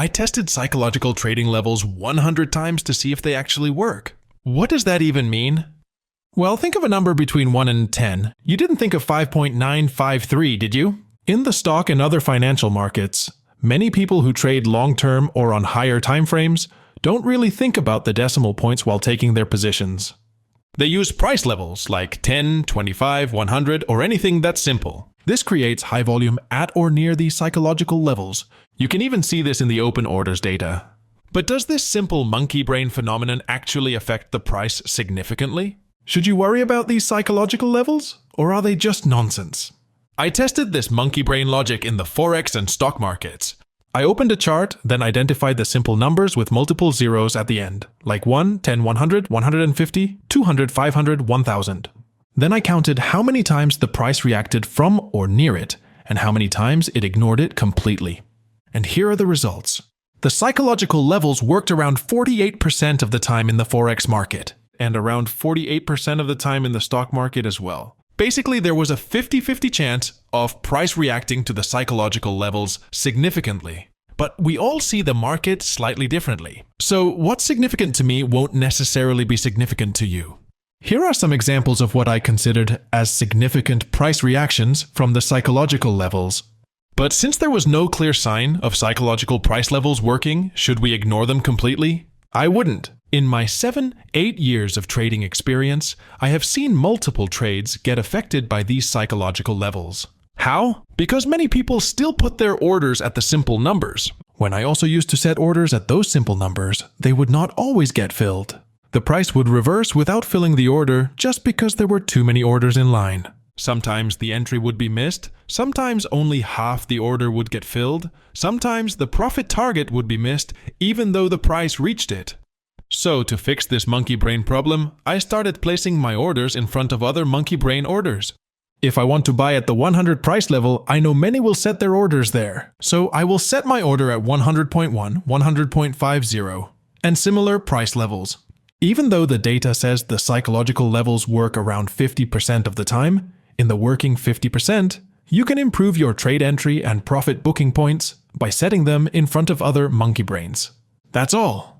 I tested psychological trading levels 100 times to see if they actually work. What does that even mean? Well, think of a number between 1 and 10. You didn't think of 5.953, did you? In the stock and other financial markets, many people who trade long-term or on higher timeframes don't really think about the decimal points while taking their positions. They use price levels like 10, 25, 100, or anything that's simple. This creates high volume at or near these psychological levels. You can even see this in the open orders data. But does this simple monkey brain phenomenon actually affect the price significantly? Should you worry about these psychological levels, or are they just nonsense? I tested this monkey brain logic in the forex and stock markets. I opened a chart, then identified the simple numbers with multiple zeros at the end, like 1, 10, 100, 150, 200, 500, 1000. Then I counted how many times the price reacted from or near it, and how many times it ignored it completely. And here are the results. The psychological levels worked around 48% of the time in the forex market, and around 48% of the time in the stock market as well. Basically, there was a 50-50 chance of price reacting to the psychological levels significantly. But we all see the market slightly differently. So what's significant to me won't necessarily be significant to you. Here are some examples of what I considered as significant price reactions from the psychological levels. But since there was no clear sign of psychological price levels working, should we ignore them completely? I wouldn't. In my 7-8 years of trading experience, I have seen multiple trades get affected by these psychological levels. How? Because many people still put their orders at the simple numbers. When I also used to set orders at those simple numbers, they would not always get filled. The price would reverse without filling the order just because there were too many orders in line. Sometimes the entry would be missed, sometimes only half the order would get filled, sometimes the profit target would be missed even though the price reached it. So to fix this monkey brain problem, I started placing my orders in front of other monkey brain orders. If I want to buy at the 100 price level, I know many will set their orders there. So I will set my order at 100.1, 100.50, and similar price levels. Even though the data says the psychological levels work around 50% of the time, in the working 50%, you can improve your trade entry and profit booking points by setting them in front of other monkey brains. That's all.